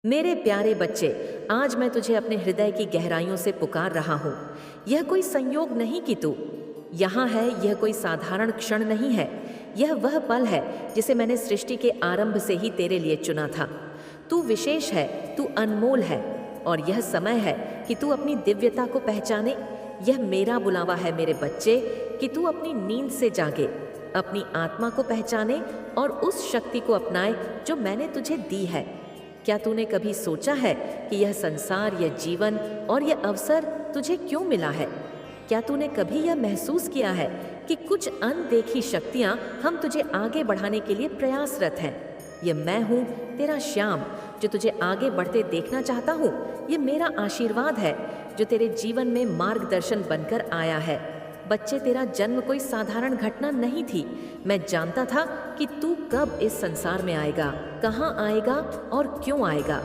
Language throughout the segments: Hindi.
मेरे प्यारे बच्चे, आज मैं तुझे अपने हृदय की गहराइयों से पुकार रहा हूँ। यह कोई संयोग नहीं कि तू यहाँ है, यह कोई साधारण क्षण नहीं है। यह वह पल है जिसे मैंने सृष्टि के आरंभ से ही तेरे लिए चुना था। तू विशेष है, तू अनमोल है, और यह समय है कि तू अपनी दिव्यता को पहचाने। यह मेरा बुलावा है मेरे बच्चे, कि तू अपनी नींद से जागे, अपनी आत्मा को पहचाने और उस शक्ति को अपनाए जो मैंने तुझे दी है। क्या तूने कभी सोचा है कि यह संसार, यह जीवन और यह अवसर तुझे क्यों मिला है? क्या तूने कभी यह महसूस किया है कि कुछ अनदेखी शक्तियां हम तुझे आगे बढ़ाने के लिए प्रयासरत हैं? ये मैं हूँ, तेरा श्याम, जो तुझे आगे बढ़ते देखना चाहता हूँ। ये मेरा आशीर्वाद है जो तेरे जीवन में मार्गदर्शन बनकर आया है। बच्चे, तेरा जन्म कोई साधारण घटना नहीं थी। मैं जानता था कि तू कब इस संसार में आएगा, कहाँ आएगा और क्यों आएगा।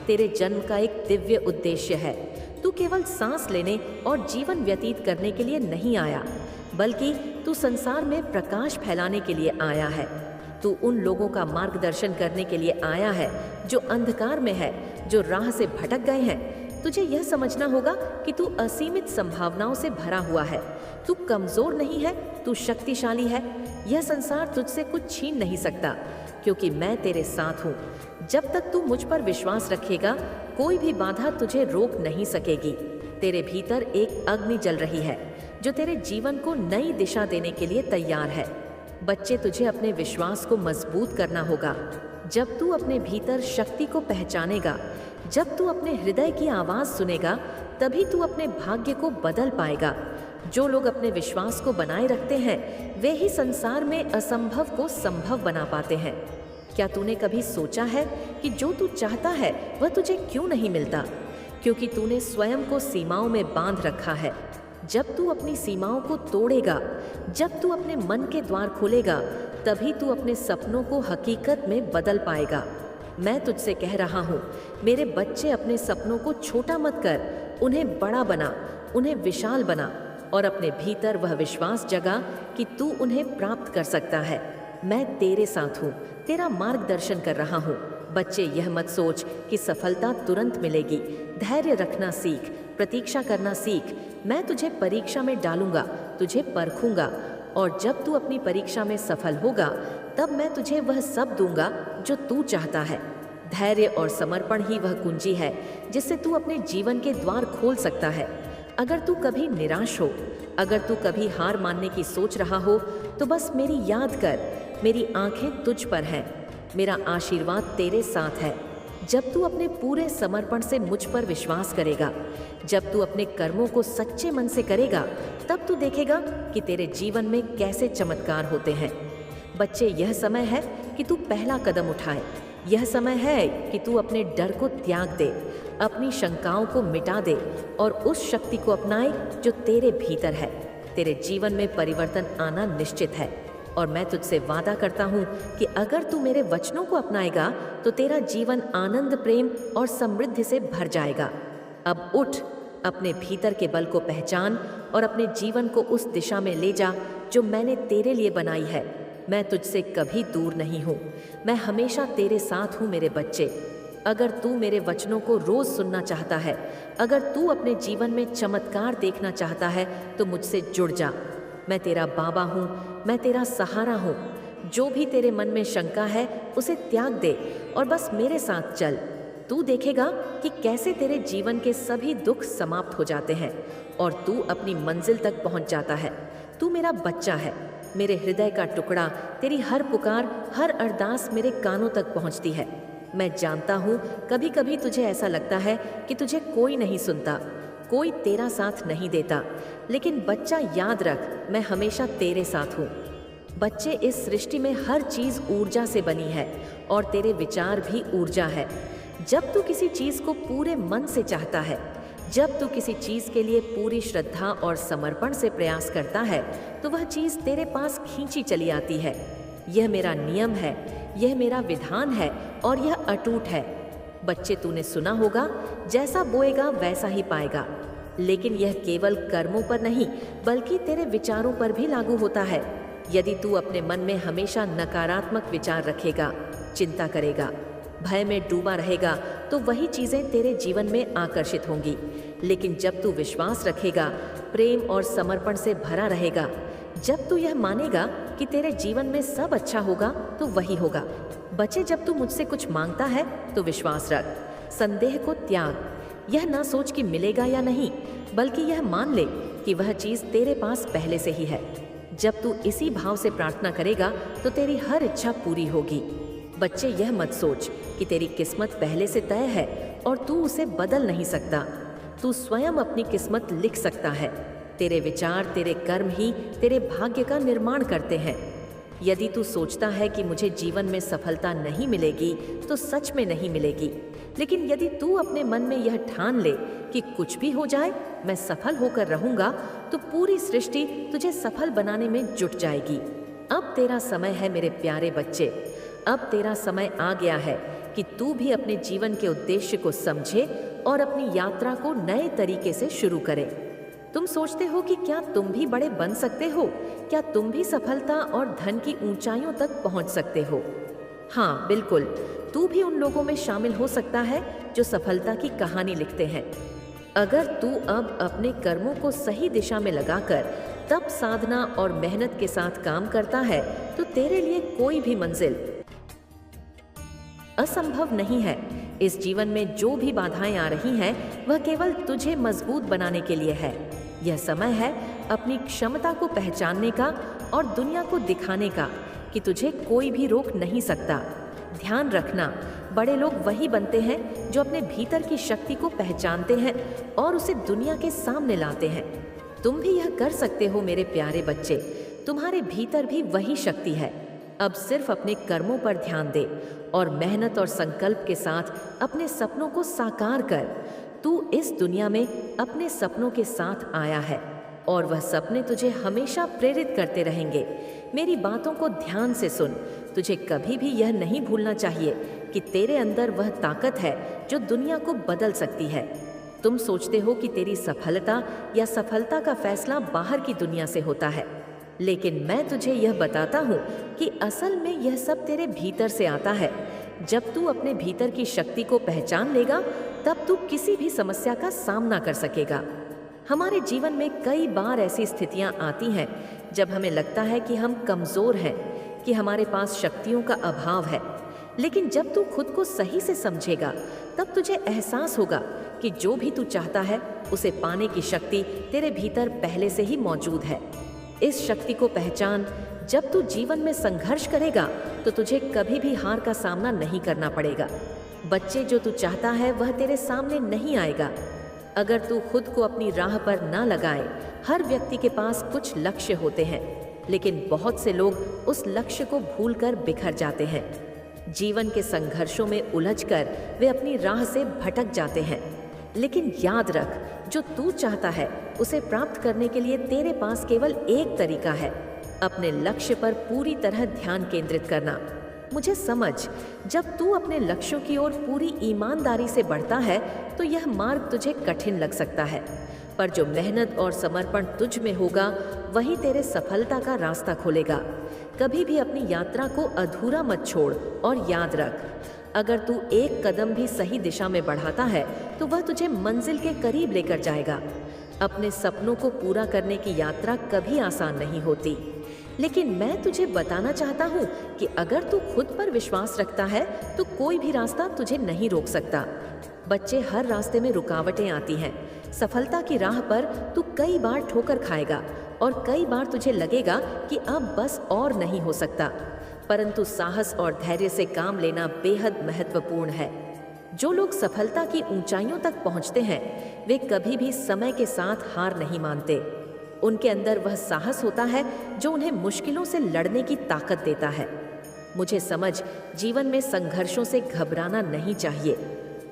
तेरे जन्म का एक दिव्य उद्देश्य है। तू केवल सांस लेने और जीवन व्यतीत करने के लिए नहीं आया, बल्कि तू संसार में प्रकाश फैलाने के लिए आया है। तू उन लोगों का मार्गदर्शन करने के लिए आया है जो अंधकार में है, जो राह से भटक गए हैं। तुझे यह समझना होगा कि तू असीमित संभावनाओं से भरा हुआ है। तू कमजोर नहीं है, तू शक्तिशाली है। यह संसार तुझसे कुछ छीन नहीं सकता, क्योंकि मैं तेरे साथ हूँ। जब तक तू मुझ पर विश्वास रखेगा, कोई भी बाधा तुझे रोक नहीं सकेगी। तेरे भीतर एक अग्नि जल रही है जो तेरे जीवन को नई दिशा देने के लिए तैयार है। बच्चे, तुझे अपने विश्वास को मजबूत करना होगा। जब तू अपने भीतर शक्ति को पहचानेगा, जब तू अपने हृदय की आवाज सुनेगा, तभी तू अपने भाग्य को बदल पाएगा। जो लोग अपने विश्वास को बनाए रखते हैं, वे ही संसार में असंभव को संभव बना पाते हैं। क्या तूने कभी सोचा है कि जो तू चाहता है वह तुझे क्यों नहीं मिलता? क्योंकि तूने स्वयं को सीमाओं में बांध रखा है। जब तू अपनी सीमाओं को तोड़ेगा, जब तू अपने मन के द्वार खोलेगा, तभी तू अपने सपनों को हकीकत में बदल पाएगा। मैं तुझसे कह रहा हूँ, मेरे बच्चे, अपने सपनों को छोटा मत कर, उन्हें बड़ा बना, उन्हें विशाल बना, और अपने भीतर वह विश्वास जगा कि तू उन्हें प्राप्त कर सकता है। मैं तेरे साथ हूँ, तेरा मार्गदर्शन कर रहा हूँ। बच्चे, यह मत सोच कि सफलता तुरंत मिलेगी। धैर्य रखना सीख, प्रतीक्षा करना सीख। मैं तुझे परीक्षा में डालूंगा, तुझे परखूंगा, और जब तू अपनी परीक्षा में सफल होगा, तब मैं तुझे वह सब दूंगा जो तू चाहता है। धैर्य और समर्पण ही वह कुंजी है जिससे तू अपने जीवन के द्वार खोल सकता है। अगर तू कभी निराश हो, अगर तू कभी हार मानने की सोच रहा हो, तो बस मेरी याद कर, मेरी आंखें तुझ पर हैं, मेरा आशीर्वाद तेरे साथ है। जब तू अपने पूरे समर्पण से मुझ पर विश्वास करेगा, जब तू अपने कर्मों को सच्चे मन से करेगा, तब तू देखेगा कि तेरे जीवन में कैसे चमत्कार होते हैं। बच्चे, यह समय है कि तू पहला कदम उठाए। यह समय है कि तू अपने डर को त्याग दे, अपनी शंकाओं को मिटा दे और उस शक्ति को अपनाए जो तेरे भीतर है। तेरे जीवन में परिवर्तन आना निश्चित है, और मैं तुझसे वादा करता हूँ कि अगर तू मेरे वचनों को अपनाएगा, तो तेरा जीवन आनंद, प्रेम और समृद्धि से भर जाएगा। अब उठ, अपने भीतर के बल को पहचान और अपने जीवन को उस दिशा में ले जा जो मैंने तेरे लिए बनाई है। मैं तुझसे कभी दूर नहीं हूँ, मैं हमेशा तेरे साथ हूँ मेरे बच्चे। अगर तू मेरे वचनों को रोज सुनना चाहता है, अगर तू अपने जीवन में चमत्कार देखना चाहता है, तो मुझसे जुड़ जा। मैं तेरा बाबा हूँ, मैं तेरा सहारा हूँ। जो भी तेरे मन में शंका है, उसे त्याग दे और बस मेरे साथ चल। तू देखेगा कि कैसे तेरे जीवन के सभी दुख समाप्त हो जाते हैं और तू अपनी मंजिल तक पहुँच जाता है। तू मेरा बच्चा है, मेरे हृदय का टुकड़ा। तेरी हर पुकार, हर अरदास मेरे कानों तक पहुँचती है। मैं जानता हूँ कभी कभी तुझे ऐसा लगता है कि तुझे कोई नहीं सुनता, कोई तेरा साथ नहीं देता, लेकिन बच्चा, याद रख, मैं हमेशा तेरे साथ हूँ। बच्चे, इस सृष्टि में हर चीज़ ऊर्जा से बनी है और तेरे विचार भी ऊर्जा है। जब तू किसी चीज़ को पूरे मन से चाहता है, जब तू किसी चीज़ के लिए पूरी श्रद्धा और समर्पण से प्रयास करता है, तो वह चीज़ तेरे पास खींची चली आती है। यह मेरा नियम है, यह मेरा विधान है और यह अटूट है। बच्चे, तूने सुना होगा, जैसा बोएगा वैसा ही पाएगा। लेकिन यह केवल कर्मों पर नहीं, बल्कि तेरे विचारों पर भी लागू होता है। यदि तू अपने मन में हमेशा नकारात्मक विचार रखेगा, चिंता करेगा, भय में डूबा रहेगा तो वही चीजें तेरे जीवन में आकर्षित होंगी। लेकिन जब तू विश्वास रखेगा, प्रेम और समर्पण से भरा रहेगा, जब तू यह मानेगा कि तेरे जीवन में सब अच्छा होगा, तो वही होगा। बच्चे, जब तू मुझसे कुछ मांगता है तो विश्वास रख, संदेह को त्याग। यह ना सोच कि मिलेगा या नहीं, बल्कि यह मान ले कि वह चीज तेरे पास पहले से ही है। जब तू इसी भाव से प्रार्थना करेगा तो तेरी हर इच्छा पूरी होगी। बच्चे, यह मत सोच कि तेरी किस्मत पहले से तय है और तू उसे बदल नहीं सकता। तू स्वयं अपनी किस्मत लिख सकता है। तेरे विचार, तेरे कर्म ही तेरे भाग्य का निर्माण करते हैं। यदि तू सोचता है कि मुझे जीवन में सफलता नहीं मिलेगी, तो सच में नहीं मिलेगी। लेकिन यदि तू अपने मन में यह ठान ले कि कुछ भी हो जाए मैं सफल होकर रहूंगा, तो पूरी सृष्टि तुझे सफल बनाने में जुट जाएगी। अब तेरा समय है मेरे प्यारे बच्चे, अब तेरा समय आ गया है कि तू भी अपने जीवन के उद्देश्य को समझे और अपनी यात्रा को नए तरीके से शुरू करे। तुम सोचते हो कि क्या तुम भी बड़े बन सकते हो? क्या तुम भी सफलता और धन की ऊंचाइयों तक पहुंच सकते हो? हाँ, बिल्कुल, तू भी उन लोगों में शामिल हो सकता है जो सफलता की कहानी लिखते हैं। अगर तू अब अपने कर्मों को सही दिशा में लगाकर तप, साधना और मेहनत के साथ काम करता है, तो तेरे लिए कोई भी मंजिल असंभव नहीं है। इस जीवन में जो भी बाधाएं आ रही हैं, वह केवल तुझे मजबूत बनाने के लिए है। यह समय है अपनी क्षमता को पहचानने का और दुनिया को दिखाने का कि तुझे कोई भी रोक नहीं सकता। ध्यान रखना, बड़े लोग वही बनते हैं जो अपने भीतर की शक्ति को पहचानते हैं और उसे दुनिया के सामने लाते हैं। तुम भी यह कर सकते हो मेरे प्यारे बच्चे, तुम्हारे भीतर भी वही शक्ति है। अब सिर्फ अपने कर्मों पर ध्यान दे और मेहनत और संकल्प के साथ अपने सपनों को साकार कर। तू इस दुनिया में अपने सपनों के साथ आया है और वह सपने तुझे हमेशा प्रेरित करते रहेंगे। मेरी बातों को ध्यान से सुन। तुझे कभी भी यह नहीं भूलना चाहिए कि तेरे अंदर वह ताकत है जो दुनिया को बदल सकती है। तुम सोचते हो कि तेरी सफलता या सफलता का फैसला बाहर की दुनिया से होता है, लेकिन मैं तुझे यह बताता हूँ कि असल में यह सब तेरे भीतर से आता है। जब तू अपने भीतर की शक्ति को पहचान लेगा, तब तू किसी भी समस्या का सामना कर सकेगा। हमारे जीवन में कई बार ऐसी स्थितियां आती हैं जब हमें लगता है कि हम कमज़ोर हैं, कि हमारे पास शक्तियों का अभाव है। लेकिन जब तू खुद को सही से समझेगा, तब तुझे एहसास होगा कि जो भी तू चाहता है उसे पाने की शक्ति तेरे भीतर पहले से ही मौजूद है। इस शक्ति को पहचान। जब तू जीवन में संघर्ष करेगा तो तुझे कभी भी हार का सामना नहीं करना पड़ेगा। बच्चे, जो तू चाहता है वह तेरे सामने नहीं आएगा अगर तू खुद को अपनी राह पर ना लगाए। हर व्यक्ति के पास कुछ लक्ष्य होते हैं, लेकिन बहुत से लोग उस लक्ष्य को भूलकर बिखर जाते हैं। जीवन के संघर्षों में उलझकर वे अपनी राह से भटक जाते हैं। लेकिन याद रख, जो तू चाहता है उसे प्राप्त करने के लिए तेरे पास केवल एक तरीका है, अपने लक्ष्य पर पूरी तरह ध्यान केंद्रित करना। मुझे समझ, जब तू अपने लक्ष्यों की ओर पूरी ईमानदारी से बढ़ता है तो यह मार्ग तुझे कठिन लग सकता है, पर जो मेहनत और समर्पण तुझ में होगा वही तेरे सफलता का रास्ता खोलेगा। कभी भी अपनी यात्रा को अधूरा मत छोड़ और याद रख, अगर तू एक कदम भी सही दिशा में बढ़ाता है तो वह तुझे मंजिल के करीब लेकर जाएगा। अपने सपनों को पूरा करने की यात्रा कभी आसान नहीं होती, लेकिन मैं तुझे बताना चाहता हूँ कि अगर तू खुद पर विश्वास रखता है तो कोई भी रास्ता तुझे नहीं रोक सकता। बच्चे, हर रास्ते में रुकावटें आती हैं। सफलता की राह पर तू कई बार ठोकर खाएगा और कई बार तुझे लगेगा कि अब बस और नहीं हो सकता, परंतु साहस और धैर्य से काम लेना बेहद महत्वपूर्ण है। जो लोग सफलता की ऊंचाइयों तक पहुंचते हैं, वे कभी भी समय के साथ हार नहीं मानते। उनके अंदर वह साहस होता है जो उन्हें मुश्किलों से लड़ने की ताकत देता है। मुझे समझ, जीवन में संघर्षों से घबराना नहीं चाहिए,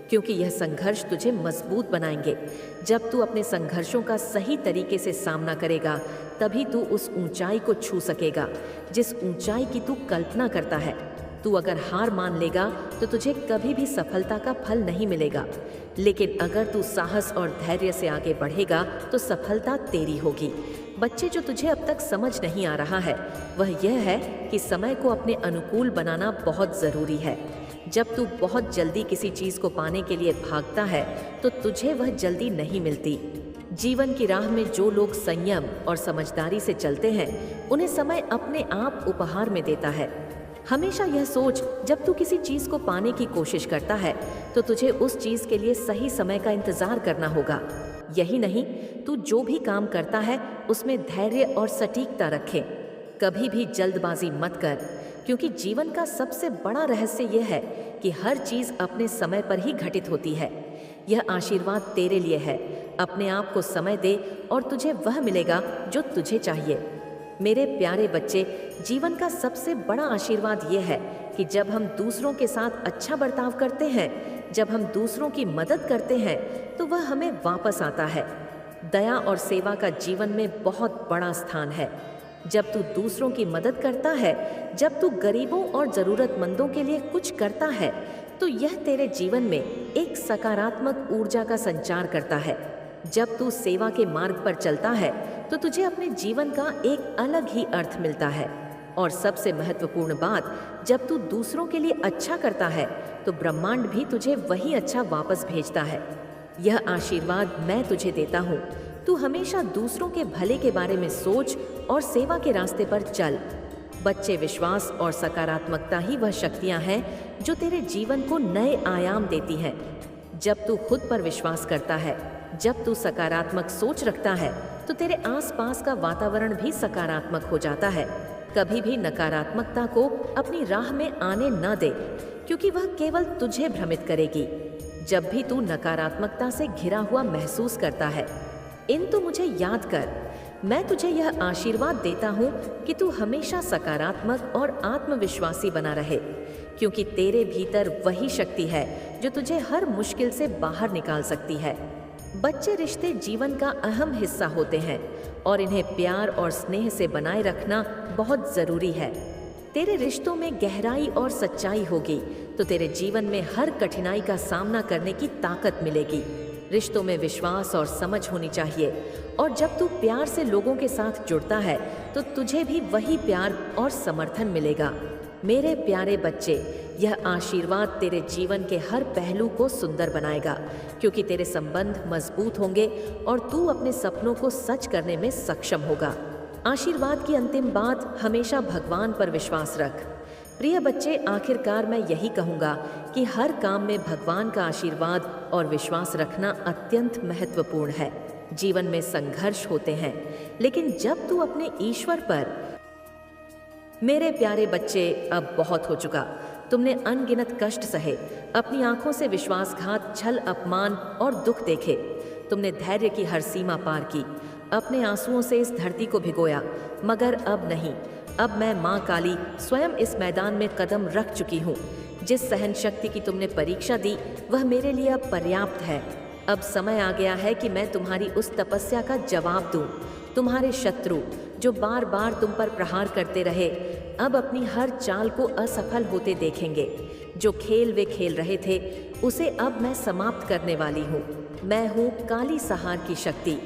क्योंकि यह संघर्ष तुझे मजबूत बनाएंगे। जब तू अपने संघर्षों का सही तरीके से सामना करेगा, तभी तू उस ऊंचाई को छू सकेगा जिस ऊंचाई की तू कल्पना करता है। तू अगर हार मान लेगा तो तुझे कभी भी सफलता का फल नहीं मिलेगा, लेकिन अगर तू साहस और धैर्य से आगे बढ़ेगा तो सफलता तेरी होगी। बच्चे, जो तुझे अब तक समझ नहीं आ रहा है वह यह है कि समय को अपने अनुकूल बनाना बहुत ज़रूरी है। जब तू बहुत जल्दी किसी चीज को पाने के लिए भागता है तो तुझे वह जल्दी नहीं मिलती। जीवन की राह में जो लोग संयम और समझदारी से चलते हैं उन्हें समय अपने आप उपहार में देता है। हमेशा यह सोच, जब तू किसी चीज को पाने की कोशिश करता है तो तुझे उस चीज के लिए सही समय का इंतजार करना होगा। यही नहीं, तू जो भी काम करता है उसमें धैर्य और सटीकता रखे। कभी भी जल्दबाजी मत कर, क्योंकि जीवन का सबसे बड़ा रहस्य यह है कि हर चीज अपने समय पर ही घटित होती है। यह आशीर्वाद तेरे लिए है। अपने आप को समय दे और तुझे वह मिलेगा जो तुझे चाहिए। मेरे प्यारे बच्चे, जीवन का सबसे बड़ा आशीर्वाद यह है कि जब हम दूसरों के साथ अच्छा बर्ताव करते हैं, जब हम दूसरों की मदद करते हैं तो वह हमें वापस आता है। दया और सेवा का जीवन में बहुत बड़ा स्थान है। जब तू दूसरों की मदद करता है, जब तू गरीबों और ज़रूरतमंदों के लिए कुछ करता है, तो यह तेरे जीवन में एक सकारात्मक ऊर्जा का संचार करता है। जब तू सेवा के मार्ग पर चलता है तो तुझे अपने जीवन का एक अलग ही अर्थ मिलता है। और सबसे महत्वपूर्ण बात, जब तू दूसरों के लिए अच्छा करता है तो ब्रह्मांड भी तुझे वही अच्छा वापस भेजता है। यह आशीर्वाद मैं तुझे देता हूँ। तू हमेशा दूसरों के भले के बारे में सोच और सेवा के रास्ते पर चल। बच्चे, विश्वास और सकारात्मकता ही वह शक्तियाँ हैं जो तेरे जीवन को नए आयाम देती हैं। जब तू खुद पर विश्वास करता है, जब तू सकारात्मक सोच रखता है, तो तेरे आसपास का वातावरण भी सकारात्मक हो जाता है। कभी भी नकारात्मकता को अपनी राह में आने न दे, क्योंकि वह केवल तुझे भ्रमित करेगी। जब भी तू नकारात्मकता से घिरा हुआ महसूस करता है, तो मुझे याद कर, मैं तुझे यह आशीर्वाद देता हूँ कि तू हमेशा सकारात्मक और आत्मविश्वासी बना रहे, क्योंकि तेरे भीतर वही शक्ति है जो तुझे हर मुश्किल से बाहर निकाल सकती है। बच्चे, रिश्ते जीवन का अहम हिस्सा होते हैं और इन्हें प्यार और स्नेह से बनाए रखना बहुत ज़रूरी है। तेरे रिश्तों में गहराई और सच्चाई होगी तो तेरे जीवन में हर कठिनाई का सामना करने की ताकत मिलेगी। रिश्तों में विश्वास और समझ होनी चाहिए, और जब तू प्यार से लोगों के साथ जुड़ता है तो तुझे भी वही प्यार और समर्थन मिलेगा। मेरे प्यारे बच्चे, यह आशीर्वाद तेरे जीवन के हर पहलू को सुंदर बनाएगा, क्योंकि तेरे संबंध मजबूत होंगे और तू अपने सपनों को सच करने में सक्षम होगा। आशीर्वाद की अंतिम बात, हमेशा भगवान पर विश्वास रख। प्रिय बच्चे, आखिरकार मैं यही कहूँगा कि हर काम में भगवान का आशीर्वाद और विश्वास रखना अत्यंत महत्वपूर्ण है। जीवन में संघर्ष होते हैं, लेकिन जब तू अपने ईश्वर पर। मेरे प्यारे बच्चे, अब बहुत हो चुका। तुमने अनगिनत कष्ट सहे, अपनी आंखों से विश्वासघात, छल, अपमान और दुख देखे। तुमने धैर्य की हर सीमा पार की, अपने आंसुओं से इस धरती को भिगोया, मगर अब नहीं। अब मैं माँ काली स्वयं इस मैदान में कदम रख चुकी हूँ। जिस सहन शक्ति की तुमने परीक्षा दी वह मेरे लिए अब पर्याप्त है। अब समय आ गया है कि मैं तुम्हारी उस तपस्या का जवाब दूं। तुम्हारे शत्रु जो बार बार तुम पर प्रहार करते रहे, अब अपनी हर चाल को असफल होते देखेंगे। जो खेल वे खेल रहे थे उसे अब मैं समाप्त करने वाली हूँ। मैं हूँ काली सहार की शक्ति।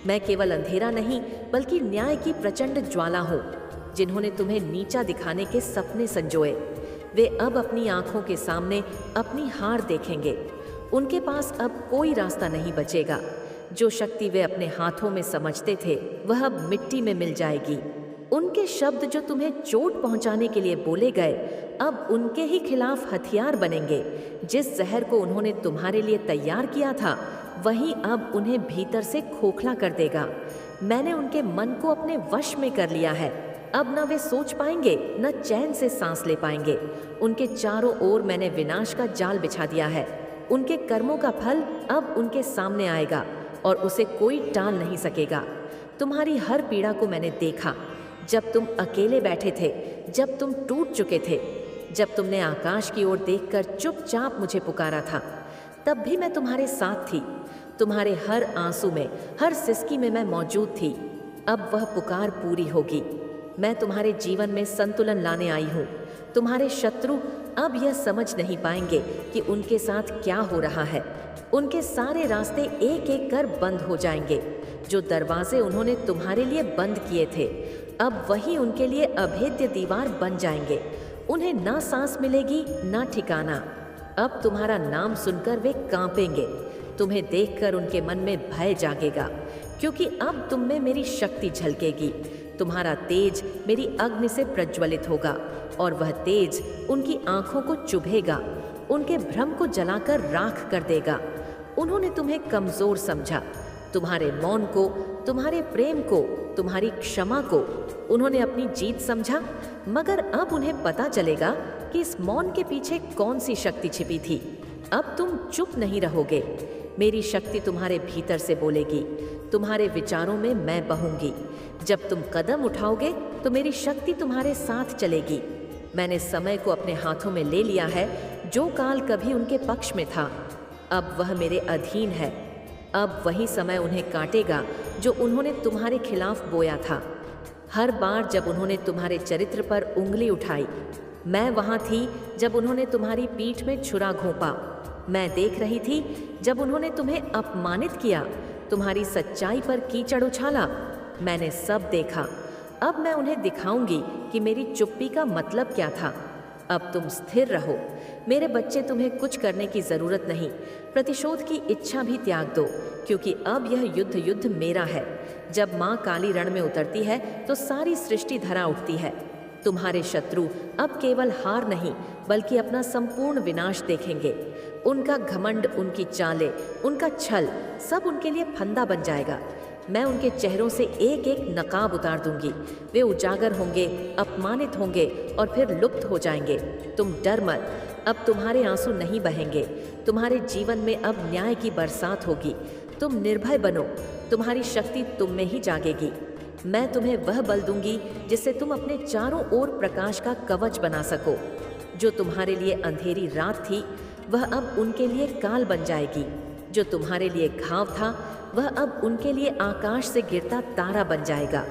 मैं केवल अंधेरा नहीं बल्कि न्याय की प्रचंड ज्वाला हूँ। जिन्होंने तुम्हें नीचा दिखाने के सपने संजोए, वे अब अपनी आंखों के सामने अपनी हार देखेंगे। उनके पास अब कोई रास्ता नहीं बचेगा। जो शक्ति वे अपने हाथों में समझते थे वह अब मिट्टी में मिल जाएगी। उनके शब्द जो तुम्हें चोट पहुंचाने के लिए बोले गए, अब उनके ही खिलाफ हथियार बनेंगे। जिस जहर को उन्होंने तुम्हारे लिए तैयार किया था वही अब उन्हें भीतर से खोखला कर देगा। मैंने उनके मन को अपने वश में कर लिया है। अब न वे सोच पाएंगे न चैन से सांस ले पाएंगे। उनके चारों ओर मैंने विनाश का जाल बिछा दिया है। उनके कर्मों का फल अब उनके सामने आएगा और उसे कोई टाल नहीं सकेगा। तुम्हारी हर पीड़ा को मैंने देखा, जब तुम अकेले बैठे थे, जब तुम टूट चुके थे, जब तुमने आकाश की ओर देखकर चुपचाप मुझे पुकारा था, तब भी मैं तुम्हारे साथ थी। तुम्हारे हर आंसू में, हर सिसकी में मैं मौजूद थी। अब वह पुकार पूरी होगी। मैं तुम्हारे जीवन में संतुलन लाने आई हूँ। तुम्हारे शत्रु अब यह समझ नहीं पाएंगे कि उनके साथ क्या हो रहा है। उनके सारे रास्ते एक एक कर बंद हो जाएंगे। जो दरवाजे उन्होंने तुम्हारे लिए बंद किए थे, अब वही उनके लिए अभेद्य दीवार बन जाएंगे। उन्हें ना सांस मिलेगी ना ठिकाना। अब तुम्हारा नाम सुनकर वे कांपेंगे, तुम्हें देखकर उनके मन में भय जागेगा, क्योंकि अब तुम में मेरी शक्ति झलकेगी। तुम्हारा तेज मेरी अग्नि से प्रज्वलित होगा और वह तेज उनकी आंखों को चुभेगा, उनके भ्रम को जलाकर राख कर देगा। उन्होंने तुम्हें कमजोर समझा, तुम्हारे मौन को, तुम्हारे प्रेम को, तुम्हारी क्षमा को उन्होंने अपनी जीत समझा। मगर अब उन्हें पता चलेगा कि इस मौन के पीछे कौन सी शक्ति छिपी थी। अब तुम चुप नहीं रहोगे, मेरी शक्ति तुम्हारे भीतर से बोलेगी, तुम्हारे विचारों में मैं बहूंगी। जब तुम कदम उठाओगे तो मेरी शक्ति तुम्हारे साथ चलेगी। मैंने समय को अपने हाथों में ले लिया है। जो काल कभी उनके पक्ष में था, अब वह मेरे अधीन है। अब वही समय उन्हें काटेगा जो उन्होंने तुम्हारे खिलाफ बोया था। हर बार जब उन्होंने तुम्हारे चरित्र पर उंगली उठाई, मैं वहां थी। जब उन्होंने तुम्हारी पीठ में छुरा घोंपा, मैं देख रही थी। जब उन्होंने तुम्हें अपमानित किया, तुम्हारी सच्चाई पर कीचड़ उछाला, मैंने सब देखा। अब मैं उन्हें दिखाऊंगी कि मेरी चुप्पी का मतलब क्या था। अब तुम स्थिर रहो मेरे बच्चे, तुम्हें कुछ करने की जरूरत नहीं। प्रतिशोध की इच्छा भी त्याग दो, क्योंकि अब यह युद्ध मेरा है। जब माँ काली रण में उतरती है तो सारी सृष्टि धरा उठती है। तुम्हारे शत्रु अब केवल हार नहीं बल्कि अपना संपूर्ण विनाश देखेंगे। उनका घमंड, उनकी चालें, उनका छल सब उनके लिए फंदा बन जाएगा। मैं उनके चेहरों से एक एक नकाब उतार दूंगी। वे उजागर होंगे, अपमानित होंगे और फिर लुप्त हो जाएंगे। तुम डर मत, अब तुम्हारे आंसू नहीं बहेंगे। तुम्हारे जीवन में अब न्याय की बरसात होगी। तुम निर्भय बनो, तुम्हारी शक्ति तुम में ही जागेगी। मैं तुम्हें वह बल दूंगी जिससे तुम अपने चारों ओर प्रकाश का कवच बना सको। जो तुम्हारे लिए अंधेरी रात थी, वह अब उनके लिए काल बन जाएगी। जो तुम्हारे लिए घाव था, वह अब उनके लिए आकाश से गिरता तारा बन जाएगा।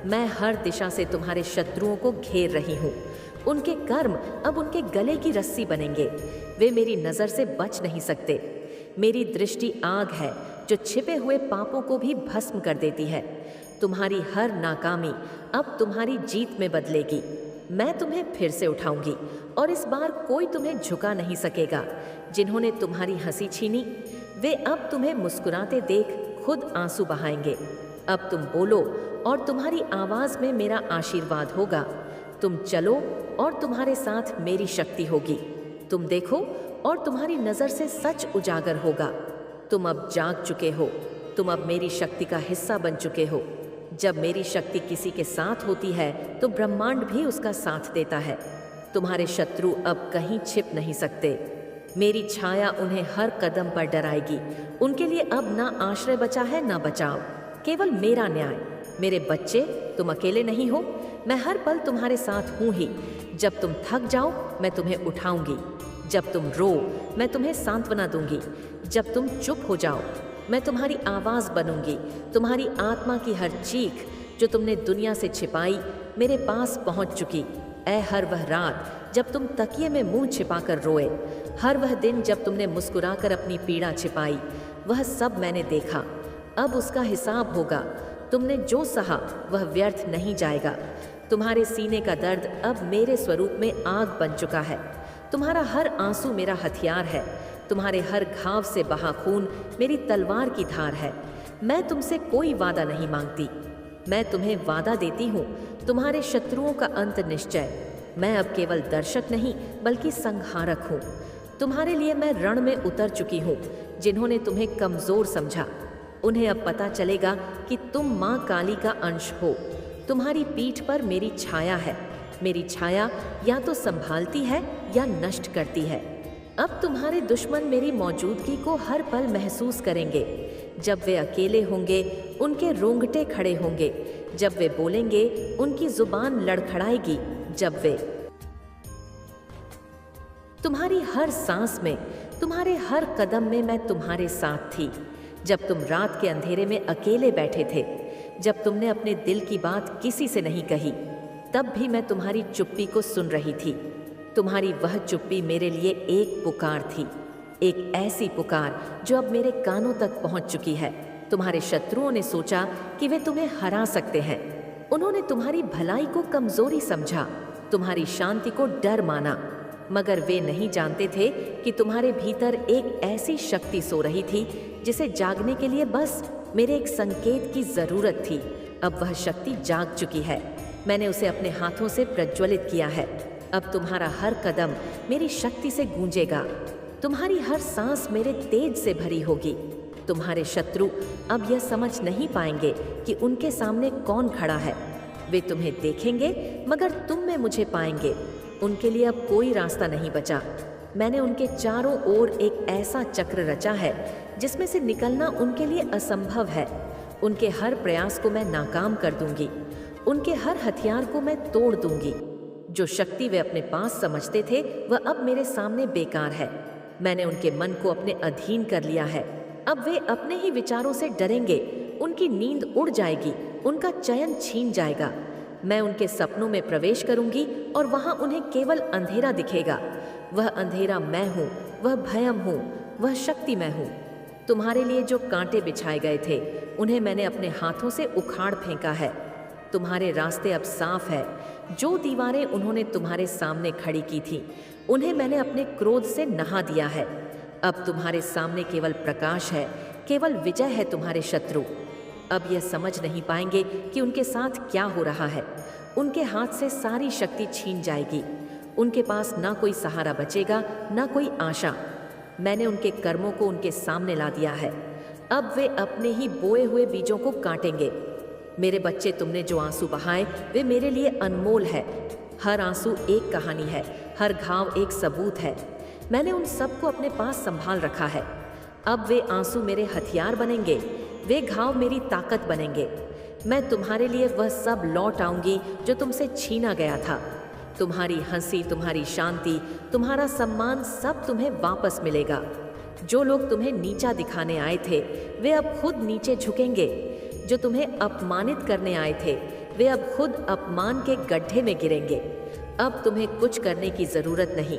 मैं हर दिशा से तुम्हारे शत्रुओं को घेर रही हूँ। उनके कर्म अब उनके गले की रस्सी बनेंगे। वे मेरी नज़र से बच नहीं सकते। मेरी दृष्टि आग है जो छिपे हुए पापों को भी भस्म कर देती है। तुम्हारी हर नाकामी अब तुम्हारी जीत में बदलेगी। मैं तुम्हें फिर से उठाऊंगी और इस बार कोई तुम्हें झुका नहीं सकेगा। जिन्होंने तुम्हारी हंसी छीनी, वे अब तुम्हें मुस्कुराते देख खुद आंसू बहाएंगे। अब तुम बोलो और तुम्हारी आवाज में मेरा आशीर्वाद होगा। तुम चलो और तुम्हारे साथ मेरी शक्ति होगी। तुम देखो और तुम्हारी नजर से सच उजागर होगा। तुम अब जाग चुके हो, तुम अब मेरी शक्ति का हिस्सा बन चुके हो। जब मेरी शक्ति किसी के साथ होती है तो ब्रह्मांड भी उसका साथ देता है। तुम्हारे शत्रु अब कहीं छिप नहीं सकते। मेरी छाया उन्हें हर कदम पर डराएगी। उनके लिए अब ना आश्रय बचा है ना बचाव, केवल मेरा न्याय। मेरे बच्चे, तुम अकेले नहीं हो, मैं हर पल तुम्हारे साथ हूँ ही। जब तुम थक जाओ मैं तुम्हें उठाऊंगी। जब तुम रो मैं तुम्हें सांत्वना दूंगी। जब तुम चुप हो जाओ मैं तुम्हारी आवाज बनूंगी। तुम्हारी आत्मा की हर चीख जो तुमने दुनिया से छिपाई मेरे पास पहुंच चुकी। ऐ हर वह रात जब तुम तकिए में मुंह छिपाकर रोए, हर वह दिन जब तुमने मुस्कुराकर अपनी पीड़ा छिपाई, वह सब मैंने देखा। अब उसका हिसाब होगा। तुमने जो सहा वह व्यर्थ नहीं जाएगा। तुम्हारे सीने का दर्द अब मेरे स्वरूप में आग बन चुका है। तुम्हारा हर आंसू मेरा हथियार है। तुम्हारे हर घाव से बहा खून मेरी तलवार की धार है। मैं तुमसे कोई वादा नहीं मांगती, मैं तुम्हें वादा देती हूँ, तुम्हारे शत्रुओं का अंत निश्चय। मैं अब केवल दर्शक नहीं बल्कि संहारक हूँ। तुम्हारे लिए मैं रण में उतर चुकी हूँ। जिन्होंने तुम्हें कमजोर समझा, उन्हें अब पता चलेगा कि तुम माँ काली का अंश हो। तुम्हारी पीठ पर मेरी छाया है। मेरी छाया या तो संभालती है या नष्ट करती है। अब तुम्हारे दुश्मन मेरी मौजूदगी को हर पल महसूस करेंगे। जब वे अकेले होंगे उनके रोंगटे खड़े होंगे। जब वे बोलेंगे उनकी जुबान लड़खड़ाएगी। जब वे तुम्हारी हर सांस में, तुम्हारे हर कदम में मैं तुम्हारे साथ थी। जब तुम रात के अंधेरे में अकेले बैठे थे, जब तुमने अपने दिल की बात किसी से नहीं कही, तब भी मैं तुम्हारी चुप्पी को सुन रही थी। तुम्हारी वह चुप्पी मेरे लिए एक पुकार थी, एक ऐसी पुकार जो अब मेरे कानों तक पहुंच चुकी है। तुम्हारे शत्रुओं ने सोचा कि वे तुम्हें हरा सकते हैं। उन्होंने तुम्हारी भलाई को कमजोरी समझा। तुम्हारी शांति को डर माना, मगर वे नहीं जानते थे कि तुम्हारे भीतर एक ऐसी शक्ति सो रही थी जिसे जागने के लिए बस मेरे एक संकेत की जरूरत थी। अब वह शक्ति जाग चुकी है। मैंने उसे अपने हाथों से प्रज्वलित किया है। अब तुम्हारा हर कदम मेरी शक्ति से गूंजेगा, तुम्हारी हर सांस मेरे तेज से भरी होगी। तुम्हारे शत्रु अब यह समझ नहीं पाएंगे कि उनके सामने कौन खड़ा है। वे तुम्हें देखेंगे मगर तुम में मुझे पाएंगे। उनके लिए अब कोई रास्ता नहीं बचा। मैंने उनके चारों ओर एक ऐसा चक्र रचा है जिसमें से निकलना उनके लिए असंभव है। उनके हर प्रयास को मैं नाकाम कर दूंगी, उनके हर हथियार को मैं तोड़ दूंगी। जो शक्ति वे अपने पास समझते थे वह अब मेरे सामने बेकार है। मैंने उनके मन को अपने अधीन कर लिया है। अब वे अपने ही विचारों से डरेंगे, उनकी नींद उड़ जाएगी, उनका चयन छीन जाएगा। मैं उनके सपनों में प्रवेश करूंगी और वहां उन्हें केवल अंधेरा दिखेगा। वह अंधेरा मैं हूँ, वह भयम हूँ, वह शक्ति मैं हूँ। तुम्हारे लिए जो कांटे बिछाए गए थे उन्हें मैंने अपने हाथों से उखाड़ फेंका है। तुम्हारे रास्ते अब साफ है। जो दीवारें उन्होंने तुम्हारे सामने खड़ी की थी उन्हें मैंने अपने क्रोध से नहा दिया है। अब तुम्हारे सामने केवल प्रकाश है, केवल विजय है। तुम्हारे शत्रु अब यह समझ नहीं पाएंगे कि उनके साथ क्या हो रहा है। उनके हाथ से सारी शक्ति छीन जाएगी। उनके पास ना कोई सहारा बचेगा, ना कोई आशा। मैंने उनके कर्मों को उनके सामने ला दिया है। अब वे अपने ही बोए हुए बीजों को काटेंगे। मेरे बच्चे, तुमने जो आंसू बहाए वे मेरे लिए अनमोल है। हर आंसू एक कहानी है, हर घाव एक सबूत है। मैंने उन सबको अपने पास संभाल रखा है। अब वे आंसू मेरे हथियार बनेंगे, वे घाव मेरी ताकत बनेंगे। मैं तुम्हारे लिए वह सब लौट आऊंगी जो तुमसे छीना गया था। तुम्हारी हंसी, तुम्हारी शांति, तुम्हारा सम्मान सब तुम्हें वापस मिलेगा। जो लोग तुम्हें नीचा दिखाने आए थे वे अब खुद नीचे झुकेंगे। जो तुम्हें अपमानित करने आए थे वे अब खुद अपमान के गड्ढे में गिरेंगे। अब तुम्हें कुछ करने की जरूरत नहीं,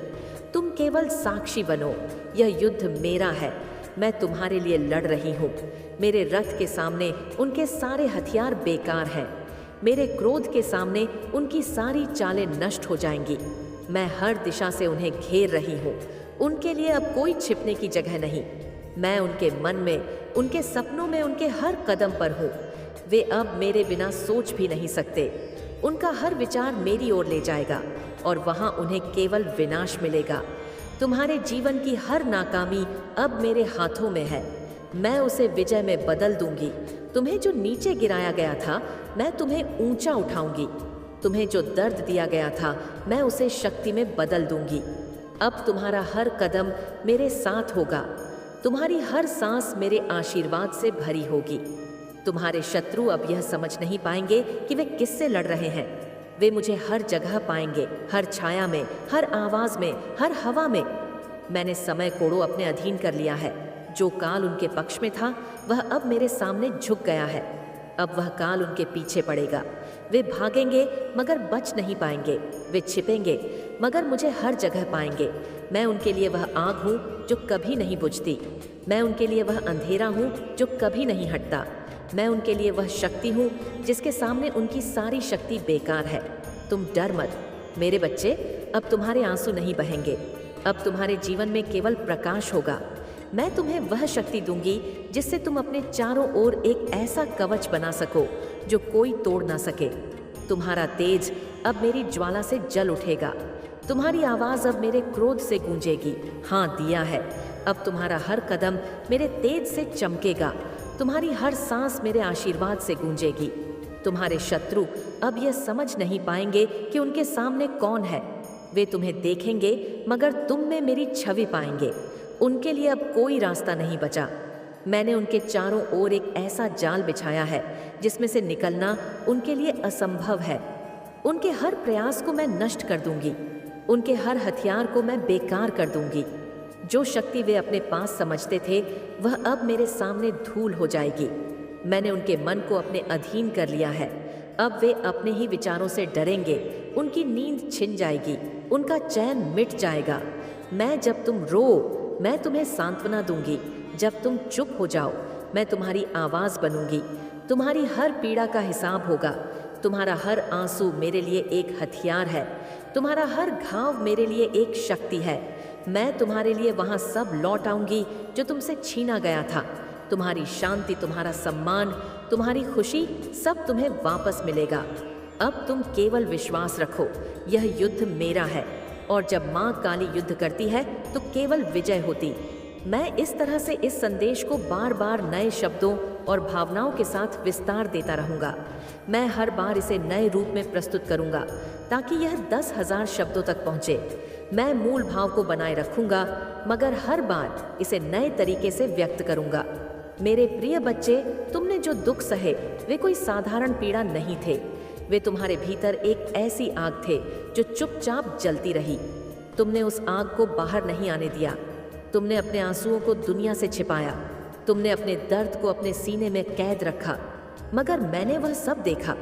तुम केवल साक्षी बनो। यह युद्ध मेरा है, मैं तुम्हारे लिए लड़ रही हूँ। मेरे रथ के सामने उनके सारे हथियार बेकार हैं। मेरे क्रोध के सामने उनकी सारी चालें नष्ट हो जाएंगी। मैं हर दिशा से उन्हें घेर रही हूँ। उनके लिए अब कोई छिपने की जगह नहीं। मैं उनके मन में, उनके सपनों में, उनके हर कदम पर हूँ। वे अब मेरे बिना सोच भी नहीं सकते। उनका हर विचार मेरी ओर ले जाएगा और वहाँ उन्हें केवल विनाश मिलेगा। तुम्हारे जीवन की हर नाकामी अब मेरे हाथों में है। मैं उसे विजय में बदल दूंगी। तुम्हें जो नीचे गिराया गया था मैं तुम्हें ऊंचा उठाऊंगी। तुम्हें जो दर्द दिया गया था मैं उसे शक्ति में बदल दूंगी। अब तुम्हारा हर कदम मेरे साथ होगा। तुम्हारी हर सांस मेरे आशीर्वाद से भरी होगी। तुम्हारे शत्रु अब यह समझ नहीं पाएंगे कि वे किससे लड़ रहे हैं। वे मुझे हर जगह पाएंगे, हर छाया में, हर आवाज में, हर हवा में। मैंने समय कोड़ो अपने अधीन कर लिया है। जो काल उनके पक्ष में था वह अब मेरे सामने झुक गया है। अब वह काल उनके पीछे पड़ेगा। वे भागेंगे मगर बच नहीं पाएंगे। वे छिपेंगे मगर मुझे हर जगह पाएंगे। मैं उनके लिए वह आग हूँ जो कभी नहीं बुझती। मैं उनके लिए वह अंधेरा हूँ जो कभी नहीं हटता। मैं उनके लिए वह शक्ति हूँ जिसके सामने उनकी सारी शक्ति बेकार है। तुम डर मत मेरे बच्चे, अब तुम्हारे आंसू नहीं बहेंगे। अब तुम्हारे जीवन में केवल प्रकाश होगा। मैं तुम्हें वह शक्ति दूंगी जिससे तुम अपने चारों ओर एक ऐसा कवच बना सको जो कोई तोड़ ना सके। तुम्हारा तेज अब मेरी ज्वाला से जल उठेगा। तुम्हारी आवाज अब मेरे क्रोध से गूंजेगी। हाँ, दिया है। अब तुम्हारा हर कदम मेरे तेज से चमकेगा। तुम्हारी हर सांस मेरे आशीर्वाद से गूंजेगी। तुम्हारे शत्रु अब यह समझ नहीं पाएंगे कि उनके सामने कौन है। वे तुम्हें देखेंगे मगर तुम में मेरी छवि पाएंगे। उनके लिए अब कोई रास्ता नहीं बचा। मैंने उनके चारों ओर एक ऐसा जाल बिछाया है जिसमें से निकलना उनके लिए असंभव है। उनके हर प्रयास को मैं नष्ट कर दूंगी। उनके हर हथियार को मैं बेकार कर दूंगी। जो शक्ति वे अपने पास समझते थे वह अब मेरे सामने धूल हो जाएगी। मैंने उनके मन को अपने अधीन कर लिया है। अब वे अपने ही विचारों से डरेंगे। उनकी नींद छिन जाएगी, उनका चैन मिट जाएगा। जब तुम रो मैं तुम्हें सांत्वना दूंगी। जब तुम चुप हो जाओ मैं तुम्हारी आवाज बनूंगी। तुम्हारी हर पीड़ा का हिसाब होगा। तुम्हारा हर आंसू मेरे लिए एक हथियार है। तुम्हारा हर घाव मेरे लिए एक शक्ति है। मैं तुम्हारे लिए वहां सब लौट आऊंगी जो तुमसे छीना गया था। तुम्हारी शांति, तुम्हारा सम्मान, तुम्हारी खुशी, सब तुम्हें वापस मिलेगा। अब तुम केवल विश्वास रखो, यह युद्ध मेरा है, और जब माँ काली युद्ध करती है तो केवल विजय होती। मैं इस तरह से इस संदेश को बार बार नए शब्दों और भावनाओं के साथ विस्तार देता रहूंगा। मैं हर बार इसे नए रूप में प्रस्तुत करूंगा ताकि यह 10,000 शब्दों तक पहुंचे। मैं मूल भाव को बनाए रखूंगा, मगर हर बार इसे नए तरीके से व्यक्त करूंगा। मेरे प्रिय बच्चे, तुमने जो दुख सहे वे कोई साधारण पीड़ा नहीं थे। वे तुम्हारे भीतर एक ऐसी आग थे जो चुपचाप जलती रही। तुमने उस आग को बाहर नहीं आने दिया। तुमने अपने आंसुओं को दुनिया से छिपाया। तुमने अपने दर्द को अपने सीने में कैद रखा, मगर मैंने वह सब देखा।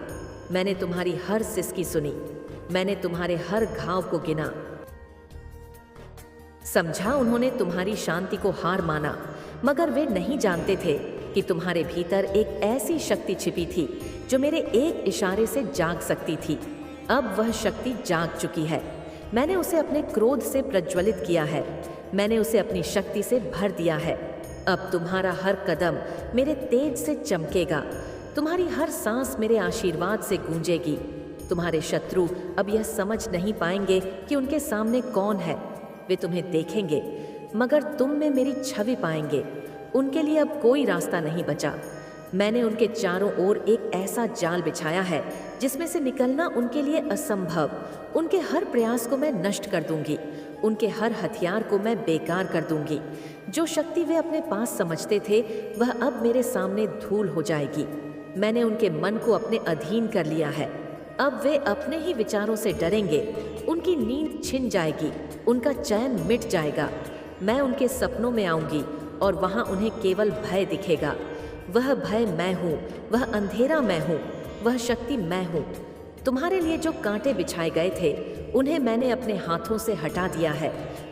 मैंने तुम्हारी हर सिसकी सुनी। मैंने तुम्हारे हर घाव को गिना। समझा, उन्होंने तुम्हारी शांति को हार माना, मगर वे नहीं जानते थे कि तुम्हारे भीतर एक ऐसी शक्ति छिपी थी जो मेरे एक इशारे से जाग सकती थी। अब वह शक्ति जाग चुकी है। मैंने उसे अपने क्रोध से प्रज्वलित किया है। मैंने उसे अपनी शक्ति से भर दिया है। अब तुम्हारा हर कदम मेरे तेज से चमकेगा। तुम्हारी हर सांस मेरे आशीर्वाद से गूंजेगी। तुम्हारे शत्रु अब यह समझ नहीं पाएंगे कि उनके सामने कौन है। वे तुम्हें देखेंगे, मगर तुम में मेरी छवि पाएंगे। उनके लिए अब कोई रास्ता नहीं बचा। मैंने उनके चारों ओर एक ऐसा जाल बिछाया है जिसमें से निकलना उनके लिए असंभव। उनके हर प्रयास को मैं नष्ट कर दूंगी। उनके हर हथियार को मैं बेकार कर दूंगी। जो शक्ति वे अपने पास समझते थे वह अब मेरे सामने धूल हो जाएगी। मैंने उनके मन को अपने अधीन कर लिया है। अब वे अपने ही विचारों से डरेंगे। उनकी नींद छिन जाएगी। उनका चैन मिट जाएगा। मैं उनके सपनों में आऊंगी और वहां उन्हें केवल भय दिखेगा। वह भय मैं हूँ, वह अंधेरा मैं हूँ, वह शक्ति मैं हूँ। तुम्हारे लिए जो कांटे बिछाए गए थे उन्हें मैंने अपने हाथों से हटा दिया है।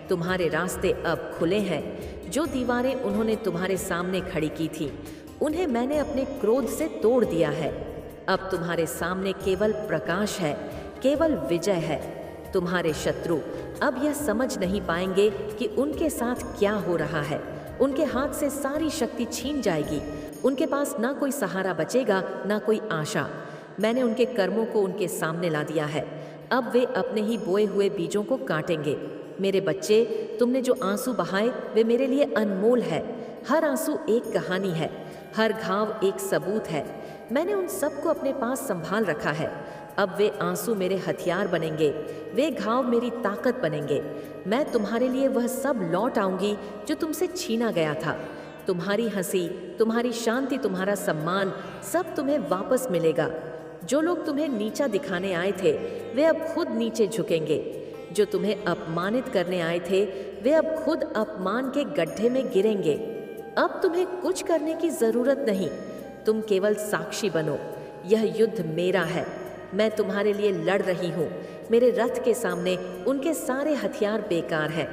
तुम्हारे रास्ते अब खुले हैं। जो दीवारें उन्होंने तुम्हारे सामने खड़ी की थी उन्हें मैंने अपने क्रोध से तोड़ दिया है। अब तुम्हारे सामने केवल प्रकाश है, केवल विजय है। तुम्हारे शत्रु अब यह समझ नहीं पाएंगे कि उनके साथ क्या हो रहा है। उनके हाथ से सारी शक्ति छीन जाएगी। उनके पास ना कोई सहारा बचेगा, ना कोई आशा। मैंने उनके कर्मों को उनके सामने ला दिया है। अब वे अपने ही बोए हुए बीजों को काटेंगे। मेरे बच्चे, तुमने जो आंसू बहाए वे मेरे लिए अनमोल है। हर आंसू एक कहानी है, हर घाव एक सबूत है। मैंने उन सबको अपने पास संभाल रखा है। अब वे आंसू मेरे हथियार बनेंगे, वे घाव मेरी ताकत बनेंगे। मैं तुम्हारे लिए वह सब लौट आऊंगी जो तुमसे छीना गया था। तुम्हारी हंसी, तुम्हारी शांति, तुम्हारा सम्मान, सब तुम्हें वापस मिलेगा। जो लोग तुम्हें नीचा दिखाने आए थे वे अब खुद नीचे झुकेंगे। जो तुम्हें अपमानित करने आए थे वे अब खुद अपमान के गड्ढे में गिरेंगे। अब तुम्हें कुछ करने की जरूरत नहीं, तुम केवल साक्षी बनो। यह युद्ध मेरा है। मैं तुम्हारे लिए लड़ रही हूँ। मेरे रथ के सामने उनके सारे हथियार बेकार हैं।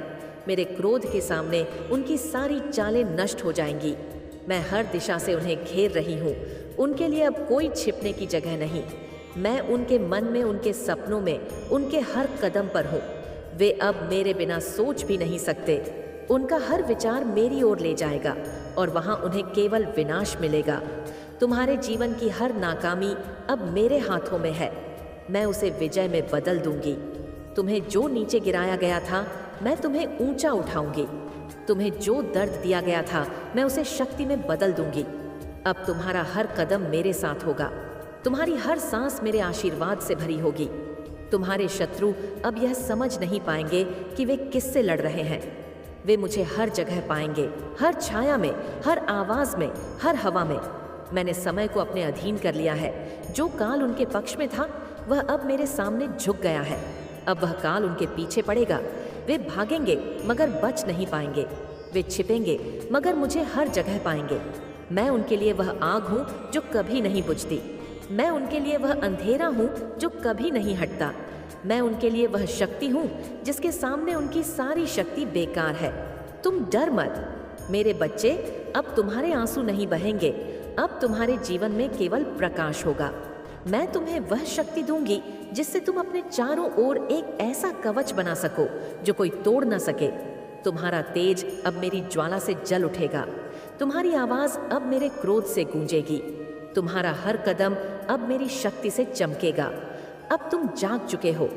मेरे क्रोध के सामने उनकी सारी चालें नष्ट हो जाएंगी। मैं हर दिशा से उन्हें घेर रही हूँ। उनके लिए अब कोई छिपने की जगह नहीं। मैं उनके मन में, उनके सपनों में, उनके हर कदम पर हूँ। वे अब मेरे बिना सोच भी नहीं सकते। उनका हर विचार मेरी ओर ले जाएगा और वहाँ उन्हें केवल विनाश मिलेगा। तुम्हारे जीवन की हर नाकामी अब मेरे हाथों में है। मैं उसे विजय में बदल दूंगी। तुम्हें जो नीचे गिराया गया था मैं तुम्हें ऊंचा उठाऊंगी। तुम्हें जो दर्द दिया गया था मैं उसे शक्ति में बदल दूंगी। अब तुम्हारा हर कदम मेरे साथ होगा। तुम्हारी हर सांस मेरे आशीर्वाद से भरी होगी। तुम्हारे शत्रु अब यह समझ नहीं पाएंगे कि वे किससे लड़ रहे हैं। वे मुझे हर जगह पाएंगे, हर छाया में, हर आवाज में, हर हवा में। मैंने समय को अपने अधीन कर लिया है। जो काल उनके पक्ष में था वह अब मेरे सामने झुक गया है। अब वह काल उनके पीछे पड़ेगा। वे भागेंगे मगर बच नहीं पाएंगे। वे छिपेंगे मगर मुझे हर जगह पाएंगे। मैं उनके लिए वह आग हूँ जो कभी नहीं बुझती। मैं उनके लिए वह अंधेरा हूँ जो कभी नहीं हटता। मैं उनके लिए वह शक्ति हूँ जिसके सामने उनकी सारी शक्ति बेकार है। तुम डर मत मेरे बच्चे। अब तुम्हारे आंसू नहीं बहेंगे। अब तुम्हारे जीवन में केवल प्रकाश होगा। मैं तुम्हें वह शक्ति दूंगी जिससे तुम अपने चारों ओर एक ऐसा कवच बना सको जो कोई तोड़ न सके। तुम्हारा तेज अब मेरी ज्वाला से जल उठेगा, तुम्हारी आवाज अब मेरे क्रोध से गूंजेगी, तुम्हारा हर कदम अब मेरी शक्ति से चमकेगा। अब तुम जाग चुके हो,